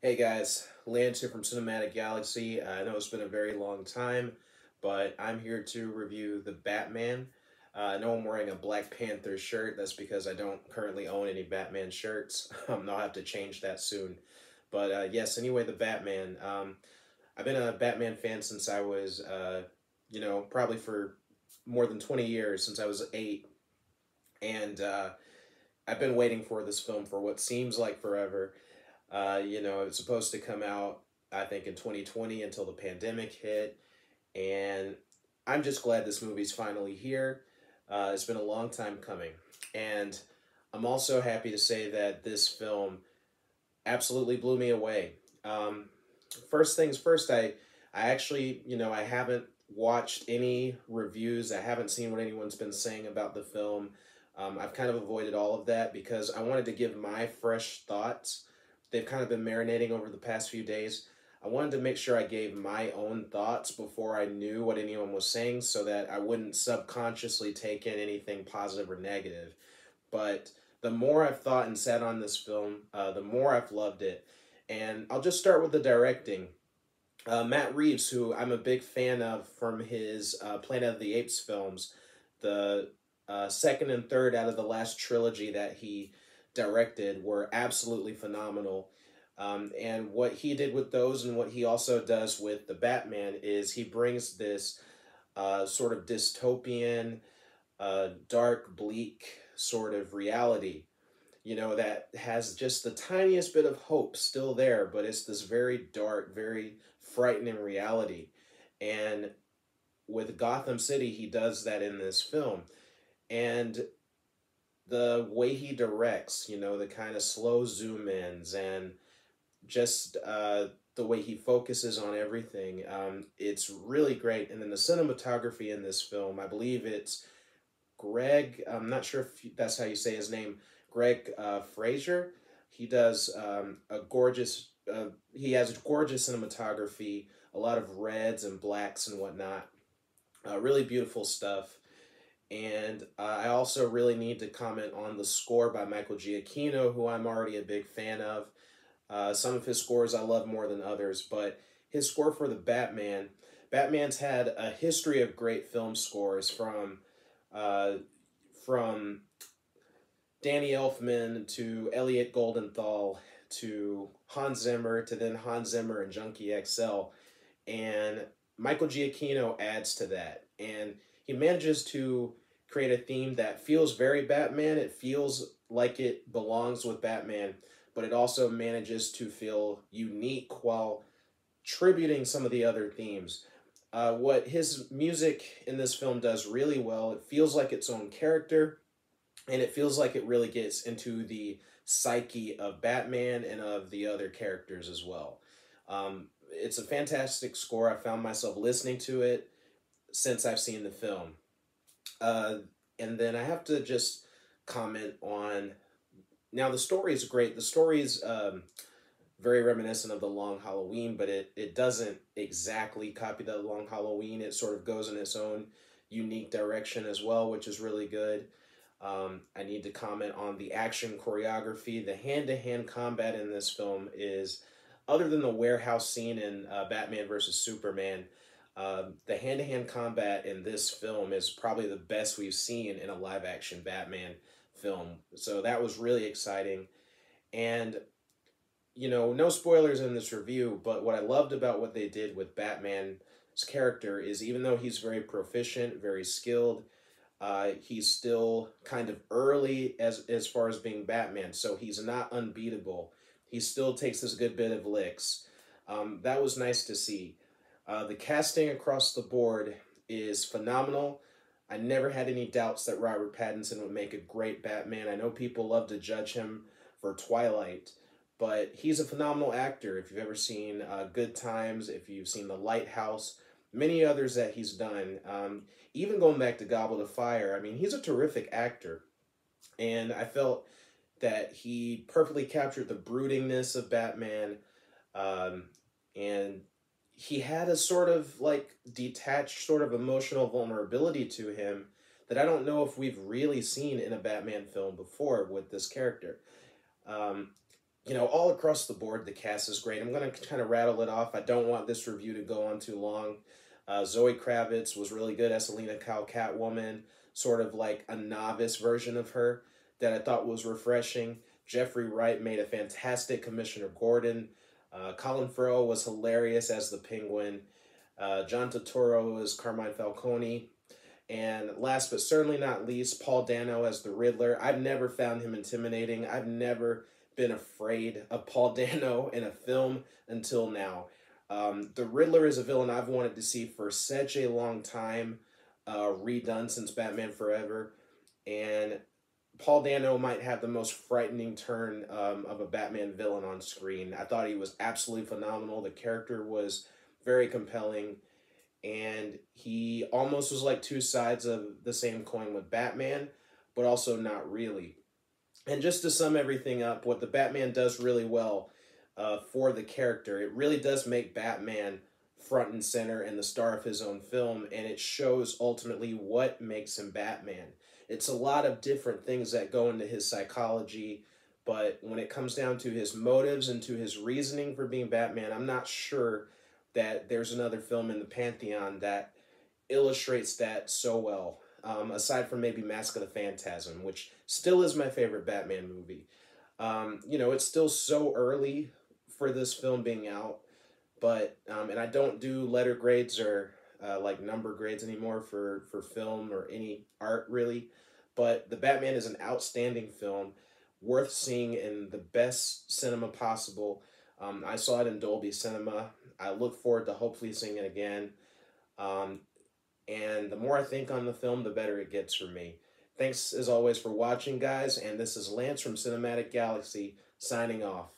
Hey guys, Lance here from Cinematic Galaxy. I know it's been a very long time, but I'm here to review the Batman. I know I'm wearing a Black Panther shirt. That's because I don't currently own any Batman shirts. I'll have to change that soon. But yes, anyway, the Batman. I've been a Batman fan since I was, probably for more than 20 years, since I was 8. And I've been waiting for this film for what seems like forever. It's supposed to come out, I think, in 2020 until the pandemic hit. And I'm just glad this movie's finally here. It's been a long time coming. And I'm also happy to say that this film absolutely blew me away. First things first, I actually, I haven't watched any reviews. I haven't seen what anyone's been saying about the film. I've kind of avoided all of that because I wanted to give my fresh thoughts. They've kind of been marinating over the past few days. I wanted to make sure I gave my own thoughts before I knew what anyone was saying so that I wouldn't subconsciously take in anything positive or negative. But the more I've thought and sat on this film, the more I've loved it. And I'll just start with the directing. Matt Reeves, who I'm a big fan of from his Planet of the Apes films, the second and third out of the last trilogy that he directed were absolutely phenomenal. And what he did with those and what he also does with the Batman is he brings this sort of dystopian, dark, bleak sort of reality, that has just the tiniest bit of hope still there, but it's this very dark, very frightening reality. And with Gotham City, he does that in this film. And the way he directs, the kind of slow zoom ins and just the way he focuses on everything, it's really great. And then the cinematography in this film, I believe it's Greg, I'm not sure if that's how you say his name, Greg Fraser. He does he has gorgeous cinematography, a lot of reds and blacks and whatnot. Really beautiful stuff. And I also really need to comment on the score by Michael Giacchino, who I'm already a big fan of. Some of his scores I love more than others, but his score for the Batman's had a history of great film scores from Danny Elfman to Elliot Goldenthal to Hans Zimmer to then Hans Zimmer and Junkie XL. And Michael Giacchino adds to that. And he manages to create a theme that feels very Batman. It feels like it belongs with Batman, but it also manages to feel unique while tributing some of the other themes. What his music in this film does really well, it feels like its own character, and it feels like it really gets into the psyche of Batman and of the other characters as well. It's a fantastic score. I found myself listening to it since I've seen the film. Uh, and then I have to just comment on, now the story is great. The story is very reminiscent of The Long Halloween, but it doesn't exactly copy The Long Halloween. It sort of goes in its own unique direction as well, which is really good. I need to comment on the action choreography. The hand-to-hand combat in this film is, other than the warehouse scene in Batman versus Superman, the hand-to-hand combat in this film is probably the best we've seen in a live-action Batman film. So that was really exciting. And, no spoilers in this review, but what I loved about what they did with Batman's character is even though he's very proficient, very skilled, he's still kind of early as far as being Batman, so he's not unbeatable. He still takes this good bit of licks. That was nice to see. The casting across the board is phenomenal. I never had any doubts that Robert Pattinson would make a great Batman. I know people love to judge him for Twilight, but he's a phenomenal actor. If you've ever seen Good Times, if you've seen The Lighthouse, many others that he's done, even going back to Goblet of Fire, I mean, he's a terrific actor. And I felt that he perfectly captured the broodingness of Batman, and he had a sort of like detached sort of emotional vulnerability to him that I don't know if we've really seen in a Batman film before with this character. Um, all across the board, the cast is great. I'm going to kind of rattle it off. I don't want this review to go on too long. Zoe Kravitz was really good as Selena Kyle Catwoman, sort of like a novice version of her that I thought was refreshing. Jeffrey Wright made a fantastic Commissioner Gordon. Colin Farrell was hilarious as the Penguin. John Turturro as Carmine Falcone. And last but certainly not least, Paul Dano as the Riddler. I've never found him intimidating. I've never been afraid of Paul Dano in a film until now. The Riddler is a villain I've wanted to see for such a long time, redone since Batman Forever. And Paul Dano might have the most frightening turn of a Batman villain on screen. I thought he was absolutely phenomenal. The character was very compelling, and he almost was like two sides of the same coin with Batman, but also not really. And just to sum everything up, what the Batman does really well for the character, it really does make Batman front and center and the star of his own film, and it shows ultimately what makes him Batman. It's a lot of different things that go into his psychology, but when it comes down to his motives and to his reasoning for being Batman, I'm not sure that there's another film in the pantheon that illustrates that so well. Aside from maybe Mask of the Phantasm, which still is my favorite Batman movie. It's still so early for this film being out, but and I don't do letter grades or like number grades anymore for film or any art really. But The Batman is an outstanding film, worth seeing in the best cinema possible. I saw it in Dolby Cinema. I look forward to hopefully seeing it again. Um, and the more I think on the film, the better it gets for me. Thanks as always for watching, guys. And this is Lance from Cinematic Galaxy signing off.